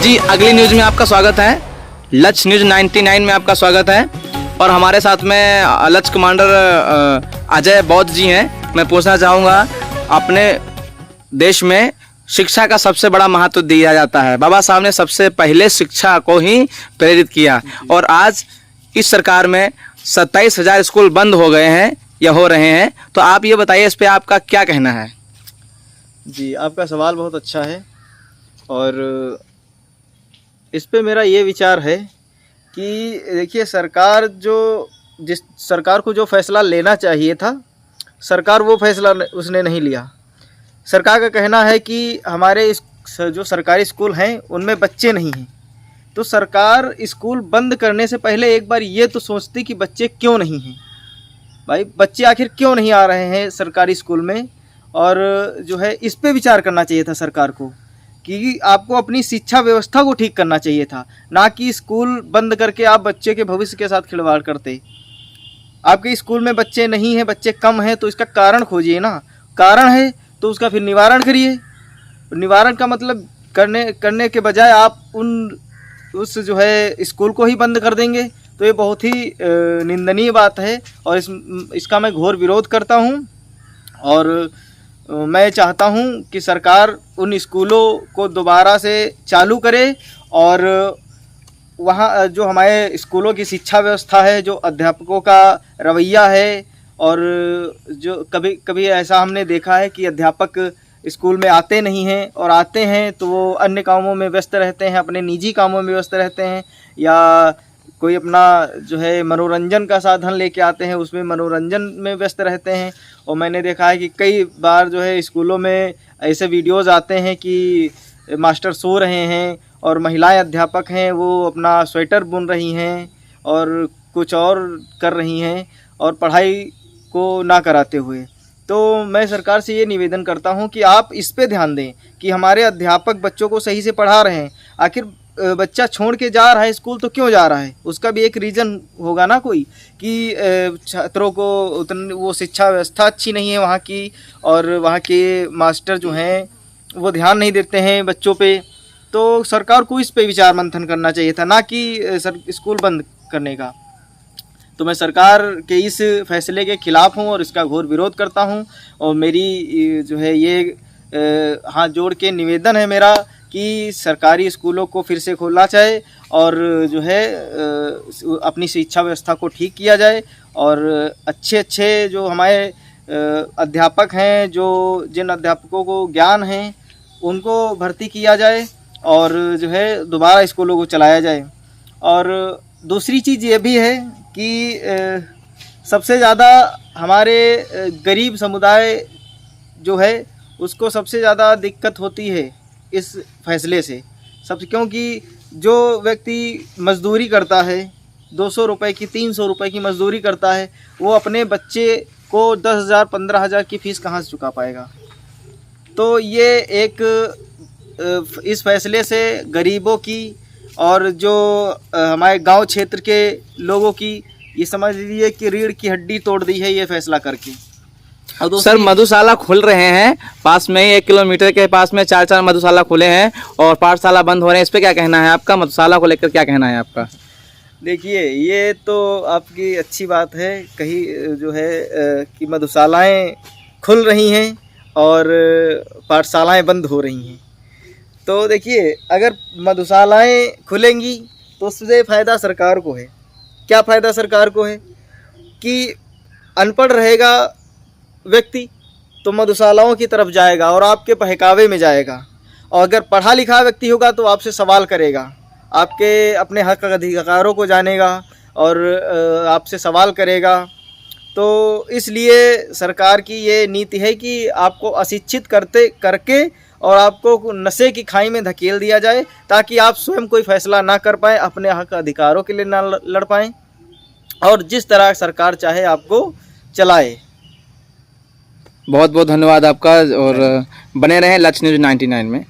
जी, अगली न्यूज़ में आपका स्वागत है। लक्ष्य न्यूज़ 99 में आपका स्वागत है और हमारे साथ में लक्ष्य कमांडर अजय बौद्ध जी हैं। मैं पूछना चाहूँगा, अपने देश में शिक्षा का सबसे बड़ा महत्व दिया जाता है। बाबा साहब ने सबसे पहले शिक्षा को ही प्रेरित किया और आज इस सरकार में 27,000 स्कूल बंद हो गए हैं या हो रहे हैं। तो आप ये बताइए, इस पे आपका क्या कहना है? जी, आपका सवाल बहुत अच्छा है और इस पे मेरा ये विचार है कि देखिए, जिस सरकार को जो फैसला लेना चाहिए था, सरकार वो फैसला उसने नहीं लिया। सरकार का कहना है कि हमारे जो सरकारी स्कूल हैं उनमें बच्चे नहीं हैं, तो सरकार स्कूल बंद करने से पहले एक बार ये तो सोचती कि बच्चे क्यों नहीं हैं। भाई, बच्चे आखिर क्यों नहीं आ रहे हैं सरकारी स्कूल में, और जो है इस पे विचार करना चाहिए था सरकार को कि आपको अपनी शिक्षा व्यवस्था को ठीक करना चाहिए था, ना कि स्कूल बंद करके आप बच्चे के भविष्य के साथ खिलवाड़ करते। आपके स्कूल में बच्चे नहीं हैं, बच्चे कम हैं, तो इसका कारण खोजिए ना। कारण है तो उसका फिर निवारण करिए। निवारण का मतलब करने के बजाय आप उस जो है स्कूल को ही बंद कर देंगे, तो ये बहुत ही निंदनीय बात है और इसका मैं घोर विरोध करता हूँ। और मैं चाहता हूं कि सरकार उन स्कूलों को दोबारा से चालू करे और वहां जो हमारे स्कूलों की शिक्षा व्यवस्था है, जो अध्यापकों का रवैया है, और जो कभी कभी ऐसा हमने देखा है कि अध्यापक स्कूल में आते नहीं हैं, और आते हैं तो वो अन्य कामों में व्यस्त रहते हैं, अपने निजी कामों में व्यस्त रहते हैं, या कोई अपना जो है मनोरंजन का साधन लेके आते हैं, उसमें मनोरंजन में व्यस्त रहते हैं। और मैंने देखा है कि कई बार जो है स्कूलों में ऐसे वीडियोज़ आते हैं कि मास्टर सो रहे हैं और महिलाएं अध्यापक हैं वो अपना स्वेटर बुन रही हैं और कुछ और कर रही हैं, और पढ़ाई को ना कराते हुए। तो मैं सरकार से ये निवेदन करता हूँ कि आप इस पे ध्यान दें कि हमारे अध्यापक बच्चों को सही से पढ़ा रहे हैं। आखिर बच्चा छोड़ के जा रहा है स्कूल तो क्यों जा रहा है, उसका भी एक रीज़न होगा ना कोई, कि छात्रों को उतनी वो शिक्षा व्यवस्था अच्छी नहीं है वहाँ की, और वहाँ के मास्टर जो हैं वो ध्यान नहीं देते हैं बच्चों पे। तो सरकार को इस पे विचार मंथन करना चाहिए था, ना कि स्कूल बंद करने का। तो मैं सरकार के इस फैसले के ख़िलाफ़ हूँ और इसका घोर विरोध करता हूँ। और मेरी जो है ये हाथ जोड़ के निवेदन है मेरा कि सरकारी स्कूलों को फिर से खोला जाए और जो है अपनी शिक्षा व्यवस्था को ठीक किया जाए, और अच्छे जो हमारे अध्यापक हैं, जिन अध्यापकों को ज्ञान है, उनको भर्ती किया जाए और जो है दोबारा स्कूलों को चलाया जाए। और दूसरी चीज़ ये भी है कि सबसे ज़्यादा हमारे गरीब समुदाय जो है उसको सबसे ज़्यादा दिक्कत होती है इस फैसले से, क्योंकि जो व्यक्ति मज़दूरी करता है, 200 रुपये की 300 रुपये की मज़दूरी करता है, वो अपने बच्चे को 10,000 15,000 की फ़ीस कहाँ से चुका पाएगा। तो ये इस फैसले से गरीबों की और जो हमारे गांव क्षेत्र के लोगों की, ये समझ लीजिए कि रीढ़ की हड्डी तोड़ दी है ये फैसला करके। सर, मधुशाला खुल रहे हैं पास में ही, 1 किलोमीटर के पास में 4 मधुशाला खुले हैं और पाठशाला बंद हो रहे हैं। इस पे क्या कहना है आपका? मधुशाला को लेकर क्या कहना है आपका? देखिए, ये तो आपकी अच्छी बात है कहीं जो है कि मधुशालाएं खुल रही हैं और पाठशालाएं बंद हो रही हैं। तो देखिए, अगर मधुशालाएं खुलेंगी तो उससे फ़ायदा सरकार को है। क्या फ़ायदा सरकार को है कि अनपढ़ रहेगा व्यक्ति तो मधुशालाओं की तरफ जाएगा और आपके बहकावे में जाएगा, और अगर पढ़ा लिखा व्यक्ति होगा तो आपसे सवाल करेगा, आपके अपने हक अधिकारों को जानेगा और आपसे सवाल करेगा। तो इसलिए सरकार की ये नीति है कि आपको अशिक्षित करके और आपको नशे की खाई में धकेल दिया जाए, ताकि आप स्वयं कोई फैसला ना कर पाएँ, अपने हक अधिकारों के लिए ना लड़ पाएँ, और जिस तरह सरकार चाहे आपको चलाए। बहुत बहुत धन्यवाद आपका, और बने रहें लक्ष्य न्यूज़ 99 में।